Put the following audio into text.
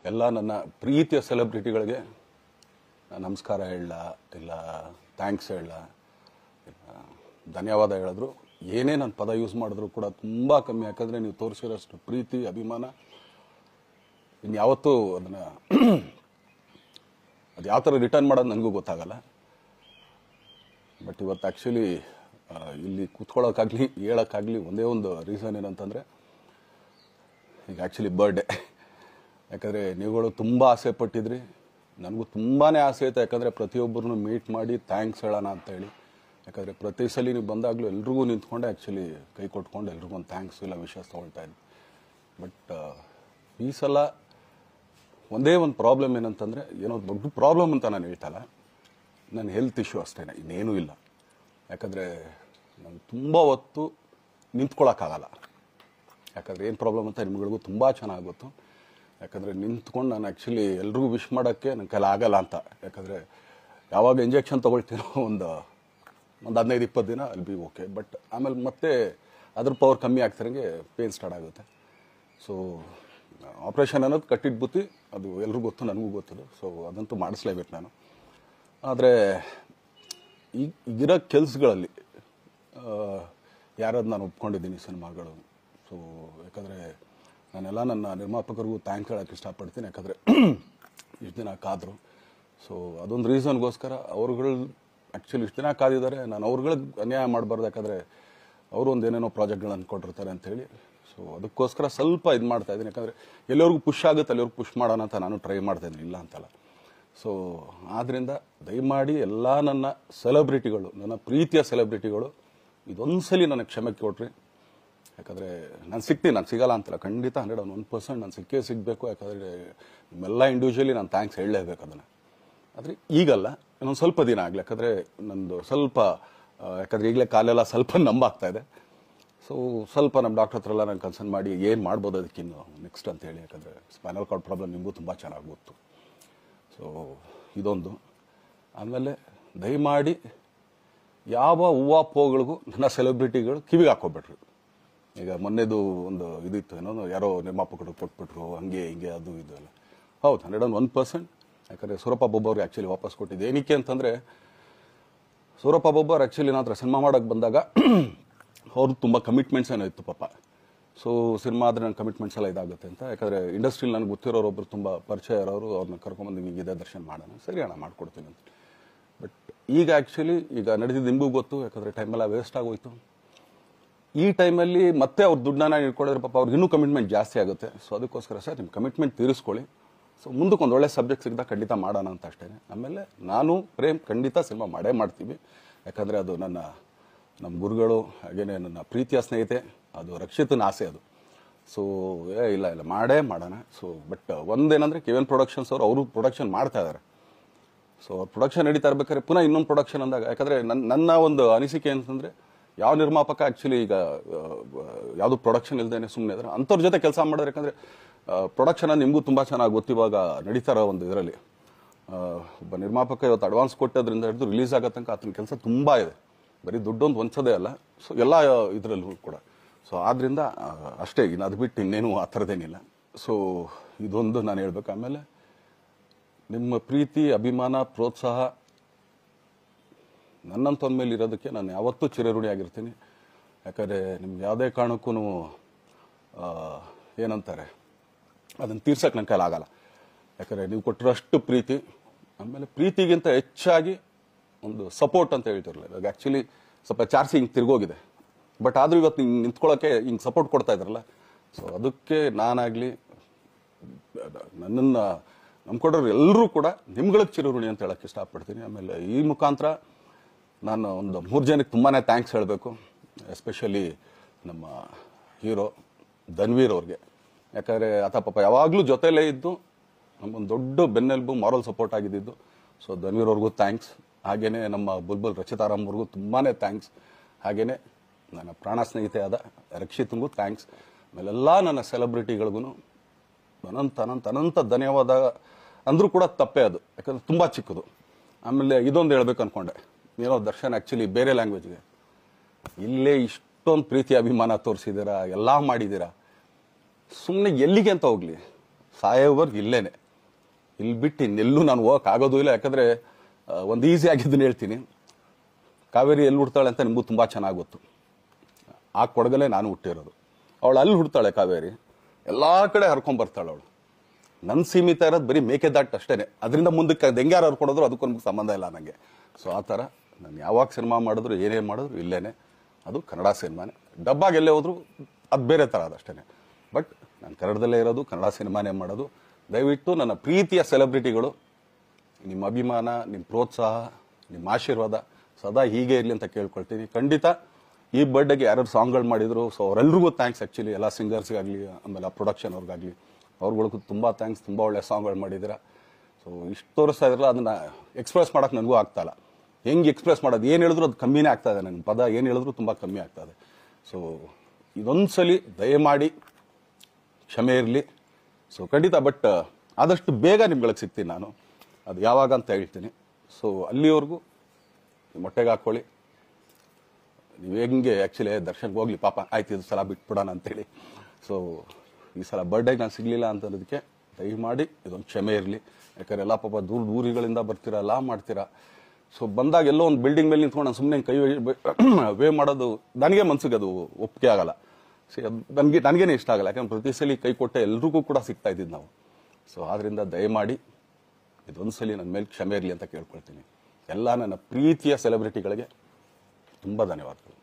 ಎಲ್ಲ ನನ್ನ ಪ್ರೀತಿಯ ಸೆಲೆಬ್ರಿಟಿಗಳಿಗೆ ನಮಸ್ಕಾರ ಹೇಳಲ್ಲ, ಇಲ್ಲ ಥ್ಯಾಂಕ್ಸ್ ಹೇಳಲ್ಲ, ಧನ್ಯವಾದ ಹೇಳಿದ್ರು ಏನೇ ನಾನು ಪದ ಯೂಸ್ ಮಾಡಿದ್ರು ಕೂಡ ತುಂಬ ಕಮ್ಮಿ. ಯಾಕಂದರೆ ನೀವು ತೋರಿಸಿರೋಷ್ಟು ಪ್ರೀತಿ ಅಭಿಮಾನ ಇನ್ಯಾವತ್ತೂ ಅದನ್ನು ಅದು ಯಾವ ಥರ ರಿಟರ್ನ್ ಮಾಡೋದು ನನಗೂ ಗೊತ್ತಾಗಲ್ಲ. ಬಟ್ ಇವತ್ತು ಆ್ಯಕ್ಚುಲಿ ಇಲ್ಲಿ ಕೂತ್ಕೊಳ್ಳೋಕ್ಕಾಗಲಿ ಹೇಳೋಕ್ಕಾಗಲಿ ಒಂದೇ ಒಂದು ರೀಸನ್ ಏನಂತಂದರೆ ಈಗ ಆ್ಯಕ್ಚುಲಿ ಬರ್ಡೇ. ಯಾಕಂದರೆ ನೀವುಗಳು ತುಂಬ ಆಸೆ ಪಟ್ಟಿದ್ರಿ, ನನಗೂ ತುಂಬಾ ಆಸೆ ಇತ್ತು. ಯಾಕಂದರೆ ಪ್ರತಿಯೊಬ್ಬರನ್ನು ಮೀಟ್ ಮಾಡಿ ಥ್ಯಾಂಕ್ಸ್ ಹೇಳೋಣ ಅಂತೇಳಿ. ಯಾಕಂದರೆ ಪ್ರತಿ ಸಲ ನೀವು ಬಂದಾಗಲೂ ಎಲ್ರಿಗೂ ನಿಂತ್ಕೊಂಡೆ ಆ್ಯಕ್ಚುಲಿ ಕೈ ಕೊಟ್ಕೊಂಡು ಎಲ್ರಿಗೂ ಒಂದು ಥ್ಯಾಂಕ್ಸ್ ಇಲ್ಲ ವಿಷಯ ತೊಗೊಳ್ತಾ ಇದ್ದೆ. ಬಟ್ ಈ ಸಲ ಒಂದೇ ಒಂದು ಪ್ರಾಬ್ಲಮ್ ಏನಂತಂದರೆ, ಏನೋ ದೊಡ್ಡ ಪ್ರಾಬ್ಲಮ್ ಅಂತ ನಾನು ಹೇಳ್ತಲ್ಲ, ನನ್ನ ಹೆಲ್ತ್ ಇಶ್ಯೂ ಅಷ್ಟೇ, ಇನ್ನೇನೂ ಇಲ್ಲ. ಯಾಕಂದರೆ ನಾನು ತುಂಬ ಹೊತ್ತು ನಿಂತ್ಕೊಳ್ಳೋಕ್ಕಾಗಲ್ಲ. ಯಾಕಂದರೆ ಏನು ಪ್ರಾಬ್ಲಮ್ ಅಂತ ನಿಮ್ಗಳಿಗೂ ತುಂಬ ಚೆನ್ನಾಗಿ ಗೊತ್ತು. ಯಾಕಂದರೆ ನಿಂತ್ಕೊಂಡು ನಾನು ಆ್ಯಕ್ಚುಲಿ ಎಲ್ರಿಗೂ ವಿಶ್ ಮಾಡೋಕ್ಕೆ ನನ್ನ ಕೈಲಿ ಆಗಲ್ಲ ಅಂತ. ಯಾಕಂದರೆ ಯಾವಾಗ ಇಂಜೆಕ್ಷನ್ ತೊಗೊಳ್ತೀನೋ ಒಂದು 15-20 ದಿನ ಅಲ್ಲಿ ಬಿ ಓಕೆ. ಬಟ್ ಆಮೇಲೆ ಮತ್ತೆ ಅದ್ರ ಪವರ್ ಕಮ್ಮಿ ಆಗ್ತಿರಂಗೆ ಪೇನ್ ಸ್ಟಾರ್ಟ್ ಆಗುತ್ತೆ. ಸೊ ಆಪ್ರೇಷನ್ ಅನ್ನೋದು ಕಟ್ಟಿಟ್ಟು ಬುತ್ತಿ, ಅದು ಎಲ್ರಿಗೂ ಗೊತ್ತು, ನನಗೂ ಗೊತ್ತದು. ಸೊ ಅದಂತೂ ಮಾಡಿಸ್ಲೇಬೇಕು ನಾನು. ಆದರೆ ಈಗಿರೋ ಕೆಲಸಗಳಲ್ಲಿ ಯಾರಾದ್ರು ನಾನು ಒಪ್ಕೊಂಡಿದ್ದೀನಿ ಸಿನಿಮಾಗಳು. ಸೊ ಯಾಕಂದರೆ ನಾನೆಲ್ಲ ನನ್ನ ನಿರ್ಮಾಪಕರಿಗೂ ಥ್ಯಾಂಕ್ಸ್ ಹೇಳೋಕ್ಕೆ ಇಷ್ಟಪಡ್ತೀನಿ. ಯಾಕಂದರೆ ಇಷ್ಟು ದಿನ ಕಾದರು. ಸೊ ಅದೊಂದು ರೀಸನ್ಗೋಸ್ಕರ ಅವ್ರುಗಳು ಆ್ಯಕ್ಚುಲಿ ಇಷ್ಟು ದಿನ ಕಾದಿದ್ದಾರೆ. ನಾನು ಅವ್ರುಗಳಿಗೆ ಅನ್ಯಾಯ ಮಾಡಬಾರ್ದು. ಯಾಕಂದರೆ ಅವರು ಒಂದು ಏನೇನೋ ಪ್ರಾಜೆಕ್ಟ್ಗಳನ್ನು ಕೊಟ್ಟಿರ್ತಾರೆ ಅಂಥೇಳಿ. ಸೊ ಅದಕ್ಕೋಸ್ಕರ ಸ್ವಲ್ಪ ಇದು ಮಾಡ್ತಾಯಿದ್ದೀನಿ. ಯಾಕಂದರೆ ಎಲ್ಲರಿಗೂ ಪುಷ್ ಆಗುತ್ತೆ ಅಲ್ಲಿವ್ರಿಗೆ ಪುಷ್ ಮಾಡೋಣ ಅಂತ ನಾನು ಟ್ರೈ ಮಾಡ್ತಾಯಿದ್ದೀನಿ, ಇಲ್ಲ ಅಂತಲ್ಲ. ಸೊ ಆದ್ದರಿಂದ ದಯಮಾಡಿ ಎಲ್ಲ ನನ್ನ ಸೆಲೆಬ್ರಿಟಿಗಳು, ನನ್ನ ಪ್ರೀತಿಯ ಸೆಲೆಬ್ರಿಟಿಗಳು ಇದೊಂದ್ಸಲಿ ನನಗೆ ಕ್ಷಮೆ ಕೊಟ್ರಿ. ಯಾಕಂದರೆ ನಾನು ಸಿಗ್ತೀನಿ, ನಾನು ಸಿಗಲ್ಲ ಅಂತಲ್ಲ, ಖಂಡಿತ 101% ನಾನು ಸಿಕ್ಕೇ ಸಿಗಬೇಕು. ಯಾಕಂದರೆ ನಿಮ್ಮೆಲ್ಲ ಇಂಡಿವಿಜುವಲಿ ನಾನು ಥ್ಯಾಂಕ್ಸ್ ಹೇಳಲೇಬೇಕು ಅದನ್ನು. ಆದರೆ ಈಗಲ್ಲ, ಇನ್ನೊಂದು ಸ್ವಲ್ಪ ದಿನ ಆಗಲಿ. ಯಾಕಂದರೆ ನಂದು ಸ್ವಲ್ಪ ಯಾಕಂದರೆ ಈಗಲೇ ಕಾಲೆಲ್ಲ ಸ್ವಲ್ಪ ನಂಬಾಗ್ತಾ ಇದೆ. ಸೊ ಸ್ವಲ್ಪ ನಮ್ಮ ಡಾಕ್ಟರ್ ಹತ್ರ ಎಲ್ಲ ನಾನು ಕನ್ಸರ್ನ್ ಮಾಡಿ ಏನು ಮಾಡ್ಬೋದು ಅದಕ್ಕಿನ್ನು ನೆಕ್ಸ್ಟ್ ಅಂತೇಳಿ. ಯಾಕಂದರೆ ಸ್ಪೈನಲ್ ಕಾರ್ಡ್ ಪ್ರಾಬ್ಲಮ್ ನಿಮಗೂ ತುಂಬ ಚೆನ್ನಾಗಿ ಗೊತ್ತು. ಸೊ ಇದೊಂದು. ಆಮೇಲೆ ದಯಮಾಡಿ ಯಾವ ಹೂವಾಪೋಗಳಿಗೂ ನನ್ನ ಸೆಲೆಬ್ರಿಟಿಗಳು ಕಿವಿಗೆ ಹಾಕೋಬೇಡ್ರಿ. ಈಗ ಮೊನ್ನೆದು ಒಂದು ಇದಿತ್ತು, ಏನೋ ಯಾರೋ ನಿರ್ಮಾಪಕರು ಕೊಟ್ಬಿಟ್ರು, ಹಂಗೆ ಹಿಂಗೆ ಅದು ಇದು ಎಲ್ಲ. ಹೌದು, 101%. ಯಾಕಂದರೆ ಸೂರಪ್ಪ ಬೊಬ್ಬ ಅವ್ರಿಗೆ ಆ್ಯಕ್ಚುಲಿ ವಾಪಸ್ ಕೊಟ್ಟಿದ್ದೆ. ಏನಕ್ಕೆ ಅಂತಂದರೆ, ಸೂರಪ್ಪ ಬೊಬ್ಬ ಅವ್ರು ಆ್ಯಕ್ಚುಲಿ ನನ್ನ ಹತ್ರ ಸಿನಿಮಾ ಮಾಡೋಕ್ಕೆ ಬಂದಾಗ ಅವ್ರದ್ದು ತುಂಬ ಕಮಿಟ್ಮೆಂಟ್ಸ್ ಏನೋ ಇತ್ತು ಪಾಪ. ಸೊ ಸಿನಿಮಾ ಆದರೆ ನನ್ನ ಕಮಿಟ್ಮೆಂಟ್ಸ್ ಎಲ್ಲ ಇದಾಗುತ್ತೆ ಅಂತ. ಯಾಕಂದರೆ ಇಂಡಸ್ಟ್ರಿಲಿ ನನಗೆ ಗೊತ್ತಿರೋರೊಬ್ಬರು ತುಂಬ ಪರಿಚಯ ಇರೋರು, ಅವ್ರನ್ನ ಕರ್ಕೊಂಬಂದು ಹಿಂಗಿದೆ ದರ್ಶನ ಮಾಡೋಣ, ಸರಿ ಅಣ್ಣ ಮಾಡ್ಕೊಡ್ತೀನಿ ಅಂತ. ಬಟ್ ಈಗ ಆ್ಯಕ್ಚುಲಿ ಈಗ ನಡೆದಿದ್ದು ನಿಮಗೂ ಗೊತ್ತು. ಯಾಕಂದರೆ ಟೈಮೆಲ್ಲ ವೇಸ್ಟ್ ಆಗೋಯ್ತು. ಈ ಟೈಮಲ್ಲಿ ಮತ್ತೆ ಅವ್ರ ದುಡ್ಡನ್ನ ಇಟ್ಕೊಂಡಿದ್ರೆ ಪಾಪ ಅವ್ರಿಗೆ ಇನ್ನೂ ಕಮಿಟ್ಮೆಂಟ್ ಜಾಸ್ತಿ ಆಗುತ್ತೆ. ಸೊ ಅದಕ್ಕೋಸ್ಕರ ಸರ್ ನಿಮ್ಮ ಕಮಿಟ್ಮೆಂಟ್ ತೀರಿಸ್ಕೊಳ್ಳಿ. ಸೊ ಮುಂದಕ್ಕೆ ಒಂದು ಒಳ್ಳೆ ಸಬ್ಜೆಕ್ಟ್ ಸಿಗ್ದಾಗ ಖಂಡಿತ ಮಾಡೋಣ ಅಂತ ಅಷ್ಟೇ. ಆಮೇಲೆ ನಾನು ಪ್ರೇಮ್ ಖಂಡಿತ ಸಿನಿಮಾ ಮಾಡೇ ಮಾಡ್ತೀವಿ. ಯಾಕಂದರೆ ಅದು ನಮ್ಮ ಗುರುಗಳು, ಹಾಗೇನೆ ನನ್ನ ಪ್ರೀತಿಯ ಸ್ನೇಹಿತೆ, ಅದು ರಕ್ಷಿತನ ಆಸೆ ಅದು. ಸೊ ಇಲ್ಲ ಮಾಡೇ ಮಾಡೋಣ. ಸೊ ಬಟ್ ಒಂದೇನಂದರೆ KVN ಪ್ರೊಡಕ್ಷನ್ಸ್ ಅವರು ಪ್ರೊಡಕ್ಷನ್ ಮಾಡ್ತಾ ಇದ್ದಾರೆ. ಸೊ ಅವ್ರು ಪ್ರೊಡಕ್ಷನ್ ನಡೀತಾ ಇರ್ಬೇಕಾದ್ರೆ ಪುನಃ ಇನ್ನೊಂದು ಪ್ರೊಡಕ್ಷನ್ ಅಂದಾಗ, ಯಾಕಂದರೆ ನನ್ನ ಒಂದು ಅನಿಸಿಕೆ ಅಂತಂದರೆ, ಯಾವ ನಿರ್ಮಾಪಕ ಆ್ಯಕ್ಚುಲಿ ಈಗ ಯಾವುದು ಪ್ರೊಡಕ್ಷನ್ ಇಲ್ದೇನೆ ಸುಮ್ಮನೆ ಇದ್ದಾರೆ ಅಂಥವ್ರ ಜೊತೆ ಕೆಲಸ ಮಾಡಿದ್ರೆ. ಯಾಕಂದರೆ ಪ್ರೊಡಕ್ಷನ್ ನಿಮಗೂ ತುಂಬ ಚೆನ್ನಾಗಿ ಗೊತ್ತು. ಇವಾಗ ನಡೀತಾ ಇರೋ ಒಂದು ಇದರಲ್ಲಿ ಒಬ್ಬ ನಿರ್ಮಾಪಕ ಇವತ್ತು ಅಡ್ವಾನ್ಸ್ ಕೊಟ್ಟೋದ್ರಿಂದ ಹಿಡಿದು ರಿಲೀಸ್ ಆಗೋ ತನಕ ಆತನ ಕೆಲಸ ತುಂಬ ಇದೆ. ಬರೀ ದುಡ್ಡೊಂದು ಹೊಂಚೋದೇ ಅಲ್ಲ, ಸೊ ಎಲ್ಲ ಇದರಲ್ಲೂ ಕೂಡ. ಸೊ ಆದ್ದರಿಂದ ಅಷ್ಟೇ, ಇನ್ನು ಅದು ಬಿಟ್ಟು ಇನ್ನೇನು ಆ ಥರದ್ದೇನಿಲ್ಲ. ಸೊ ಇದೊಂದು ನಾನು ಹೇಳ್ಬೇಕು. ಆಮೇಲೆ ನಿಮ್ಮ ಪ್ರೀತಿ, ಅಭಿಮಾನ, ಪ್ರೋತ್ಸಾಹ ನನ್ನಂತಂದ ಮೇಲೆ ಇರೋದಕ್ಕೆ ನಾನು ಯಾವತ್ತೂ ಚಿರಋಣಿಯಾಗಿರ್ತೀನಿ. ಯಾಕಂದರೆ ನಿಮ್ಗೆ ಯಾವುದೇ ಕಾರಣಕ್ಕೂ ಏನಂತಾರೆ ಅದನ್ನು ತೀರ್ಸೋಕ್ಕೆ ನನ್ನ ಕೈಲಾಗಲ್ಲ. ಯಾಕಂದರೆ ನೀವು ಕೊಟ್ಟಿರೋಷ್ಟು ಪ್ರೀತಿ, ಆಮೇಲೆ ಪ್ರೀತಿಗಿಂತ ಹೆಚ್ಚಾಗಿ ಒಂದು ಸಪೋರ್ಟ್ ಅಂತ ಹೇಳ್ತಿರಲಿಲ್ಲ. ಇವಾಗ ಆ್ಯಕ್ಚುಲಿ ಸ್ವಲ್ಪ ಚಾರ್ಜ್ ಹಿಂಗೆ ತಿರ್ಗೋಗಿದೆ. ಬಟ್ ಆದರೂ ಇವತ್ತು ಹಿಂಗೆ ನಿಂತ್ಕೊಳ್ಳೋಕ್ಕೆ ಹಿಂಗೆ ಸಪೋರ್ಟ್ ಕೊಡ್ತಾ ಇದ್ರಲ್ಲ. ಸೊ ಅದಕ್ಕೆ ನಾನಾಗಲಿ ನನ್ನನ್ನು ನಂಬ್ಕೊಡೋರು ಎಲ್ಲರೂ ಕೂಡ ನಿಮ್ಗಳಿಗೆ ಚಿರಋಣಿ ಅಂತ ಹೇಳೋಕ್ಕೆ ಇಷ್ಟಪಡ್ತೀನಿ. ಆಮೇಲೆ ಈ ಮುಖಾಂತರ ನಾನು ಒಂದು 3 ಜನಕ್ಕೆ ತುಂಬಾ ಥ್ಯಾಂಕ್ಸ್ ಹೇಳಬೇಕು. ಎಸ್ಪೆಷಲಿ ನಮ್ಮ ಹೀರೋ ಧನ್ವೀರ್ ಅವ್ರಿಗೆ. ಯಾಕಂದರೆ ಆತ ಪಾಪ ಯಾವಾಗಲೂ ಜೊತೆಯಲ್ಲೇ ಇದ್ದು ನಮಗೊಂದು ದೊಡ್ಡ ಬೆನ್ನೆಲುಬು, ಮಾರಲ್ ಸಪೋರ್ಟ್ ಆಗಿದ್ದು. ಸೊ ಧನ್ವೀರ್ ಅವ್ರಿಗೂ ಥ್ಯಾಂಕ್ಸ್. ಹಾಗೆಯೇ ನಮ್ಮ ಬುಲ್ಬುಲ್ ರಚಿತಾರಾಮ್ ಅವ್ರಿಗೂ ತುಂಬಾ ಥ್ಯಾಂಕ್ಸ್. ಹಾಗೆಯೇ ನನ್ನ ಪ್ರಾಣ ಸ್ನೇಹಿತೆ ಆದ ರಕ್ಷಿತ್ಗೂ ಥ್ಯಾಂಕ್ಸ್. ಆಮೇಲೆಲ್ಲ ನನ್ನ ಸೆಲೆಬ್ರಿಟಿಗಳಿಗೂ ಅನಂತ ಧನ್ಯವಾದ ಅಂದರೂ ಕೂಡ ತಪ್ಪೇ ಅದು. ಯಾಕಂದರೆ ತುಂಬ ಚಿಕ್ಕದು. ಆಮೇಲೆ ಇದೊಂದು ಹೇಳ್ಬೇಕು ಅಂದ್ಕೊಂಡೆ, ಏನೋ ದರ್ಶನ್ ಆ್ಯಕ್ಚುಲಿ ಬೇರೆ ಲ್ಯಾಂಗ್ವೇಜ್ಗೆ ಇಲ್ಲೇ ಇಷ್ಟೊಂದು ಪ್ರೀತಿ ಅಭಿಮಾನ ತೋರಿಸಿದ್ದೀರಾ, ಎಲ್ಲ ಮಾಡಿದ್ದೀರಾ, ಸುಮ್ಮನೆ ಎಲ್ಲಿಗೆ ಅಂತ ಹೋಗಲಿ. ಸಾಯೋವರೆಗೂ ಇಲ್ಲೇನೆ. ಇಲ್ಲಿ ಬಿಟ್ಟು ಇನ್ನೆಲ್ಲೂ ನಾನು ಹೋಗೋಕ್ಕಾಗೋದು ಇಲ್ಲ. ಯಾಕಂದರೆ ಒಂದು ಈಸಿ ಆಗಿದ್ದನ್ನು ಹೇಳ್ತೀನಿ. ಕಾವೇರಿ ಎಲ್ಲಿ ಹುಡ್ತಾಳೆ ಅಂತ ನಿಮಗೂ ತುಂಬ ಚೆನ್ನಾಗಿ ಗೊತ್ತು. ಆ ಕೊಡಗಲ್ಲೇ ನಾನು ಹುಟ್ಟಿರೋದು. ಅವಳು ಅಲ್ಲಿ ಹುಡ್ತಾಳೆ ಕಾವೇರಿ, ಎಲ್ಲ ಕಡೆ ಹರ್ಕೊಂಬರ್ತಾಳೆ ಅವಳು. ನನ್ನ ಸೀಮಿತ ಇರೋದು ಬರೀ ಮೇಕೆದಾಟು ಅಷ್ಟೇ. ಅದರಿಂದ ಮುಂದಕ್ಕೆ ಅದು ಹೆಂಗ್ಯಾರು ಹರ್ಕೊಡೋದ್ರು ಅದಕ್ಕೂ ನಮ್ಗೆ ಸಂಬಂಧ ಇಲ್ಲ ನನಗೆ. ಸೊ ಆ ಥರ ನಾನು ಯಾವಾಗ ಸಿನಿಮಾ ಮಾಡಿದ್ರು ಏನೇನು ಮಾಡಿದ್ರು ಇಲ್ಲೇನೆ. ಅದು ಕನ್ನಡ ಸಿನಿಮಾನೇ. ಡಬ್ಬಾಗಿ ಎಲ್ಲೇ ಹೋದ್ರು ಅದು ಬೇರೆ ಥರ ಅದಷ್ಟೇ. ಬಟ್ ನಾನು ಕನ್ನಡದಲ್ಲೇ ಇರೋದು, ಕನ್ನಡ ಸಿನಿಮಾನೇ ಮಾಡೋದು. ದಯವಿಟ್ಟು ನನ್ನ ಪ್ರೀತಿಯ ಸೆಲೆಬ್ರಿಟಿಗಳು, ನಿಮ್ಮ ಅಭಿಮಾನ, ನಿಮ್ಮ ಪ್ರೋತ್ಸಾಹ, ನಿಮ್ಮ ಆಶೀರ್ವಾದ ಸದಾ ಹೀಗೆ ಇರಲಿ ಅಂತ ಕೇಳ್ಕೊಳ್ತೀನಿ. ಖಂಡಿತ ಈ ಬರ್ಡೇಗೆ ಯಾರು ಸಾಂಗ್ಗಳು ಮಾಡಿದ್ರು, ಸೊ ಅವರೆಲ್ರಿಗೂ ಥ್ಯಾಂಕ್ಸ್. ಆ್ಯಕ್ಚುಲಿ ಎಲ್ಲ ಸಿಂಗರ್ಸ್ಗಾಗಲಿ, ಆಮೇಲೆ ಆ ಪ್ರೊಡಕ್ಷನ್ ಅವ್ರಿಗಾಗಲಿ, ಅವ್ರುಗಳಿಗೂ ತುಂಬ ಥ್ಯಾಂಕ್ಸ್. ತುಂಬ ಒಳ್ಳೆ ಸಾಂಗ್ಗಳು ಮಾಡಿದ್ದೀರಾ. ಸೊ ಇಷ್ಟು ತೋರಿಸ್ತಾ ಇದ್ರಲ್ಲ, ಅದನ್ನು ಎಕ್ಸ್ಪ್ರೆಸ್ ಮಾಡೋಕ್ಕೆ ನನಗೂ ಆಗ್ತಾಯಿಲ್ಲ. ಹೆಂಗೆ ಎಕ್ಸ್ಪ್ರೆಸ್ ಮಾಡೋದು, ಏನು ಹೇಳಿದ್ರು ಅದು ಕಮ್ಮಿನೇ ಆಗ್ತಾಯಿದೆ. ನನ್ನ ಪದ ಏನು ಹೇಳಿದ್ರು ತುಂಬ ಕಮ್ಮಿ ಆಗ್ತಾಯಿದೆ. ಸೊ ಇದೊಂದು ಸಲ ದಯಮಾಡಿ ಕ್ಷಮೆ ಇರಲಿ. ಸೊ ಖಂಡಿತ, ಬಟ್ ಆದಷ್ಟು ಬೇಗ ನಿಮ್ಗಳಿಗೆ ಸಿಗ್ತೀನಿ ನಾನು. ಅದು ಯಾವಾಗ ಅಂತ ಹೇಳ್ತೀನಿ. ಸೊ ಅಲ್ಲಿವರೆಗೂ ಮೊಟ್ಟೆಗೆ ಹಾಕ್ಕೊಳ್ಳಿ. ನೀವು ಹೆಂಗೆ ಆ್ಯಕ್ಚುಲಿ ದರ್ಶನ್ಗೆ ಹೋಗ್ಲಿ ಪಾಪ, ಆಯ್ತು ಇದು ಸಲ ಬಿಟ್ಬಿಡೋಣ ಅಂತೇಳಿ. ಸೊ ಈ ಸಲ ಬರ್ಡೇಗೆ ನಾನು ಸಿಗಲಿಲ್ಲ ಅಂತನ್ನೋದಕ್ಕೆ ದಯಮಾಡಿ ಇದೊಂದು ಕ್ಷಮೆ ಇರಲಿ. ಯಾಕಂದ್ರೆ ಎಲ್ಲ ಪಾಪ ಊರುಗಳಿಂದ ಬರ್ತೀರಾ, ಎಲ್ಲ ಮಾಡ್ತೀರಾ. ಸೊ ಬಂದಾಗ ಎಲ್ಲೋ ಒಂದು ಬಿಲ್ಡಿಂಗ್ ಮೇಲೆ ನಿಂತ್ಕೊಂಡು ನಾನು ಸುಮ್ಮನೆ ಕೈ ವೇ ಮಾಡೋದು ನನಗೆ ಮನ್ಸಿಗೆ ಅದು ಒಪ್ಪಿಗೆ ಆಗಲ್ಲ. ಅದು ನನಗೇನೆ ಇಷ್ಟ ಆಗಲ್ಲ. ಯಾಕಂದ್ರೆ ಪ್ರತಿ ಸಲ ಕೈ ಕೊಟ್ಟೆ ಎಲ್ರಿಗೂ ಕೂಡ ಸಿಗ್ತಾ ಇದ್ದಿದ್ದು ನಾವು. ಸೊ ಆದ್ದರಿಂದ ದಯಮಾಡಿ ಇದೊಂದು ಸಲ ನನ್ನ ಮೇಲೆ ಕ್ಷಮೆ ಇರಲಿ ಅಂತ ಕೇಳ್ಕೊಳ್ತೀನಿ. ಎಲ್ಲ ನನ್ನ ಪ್ರೀತಿಯ ಸೆಲೆಬ್ರಿಟಿಗಳಿಗೆ ತುಂಬ ಧನ್ಯವಾದಗಳು.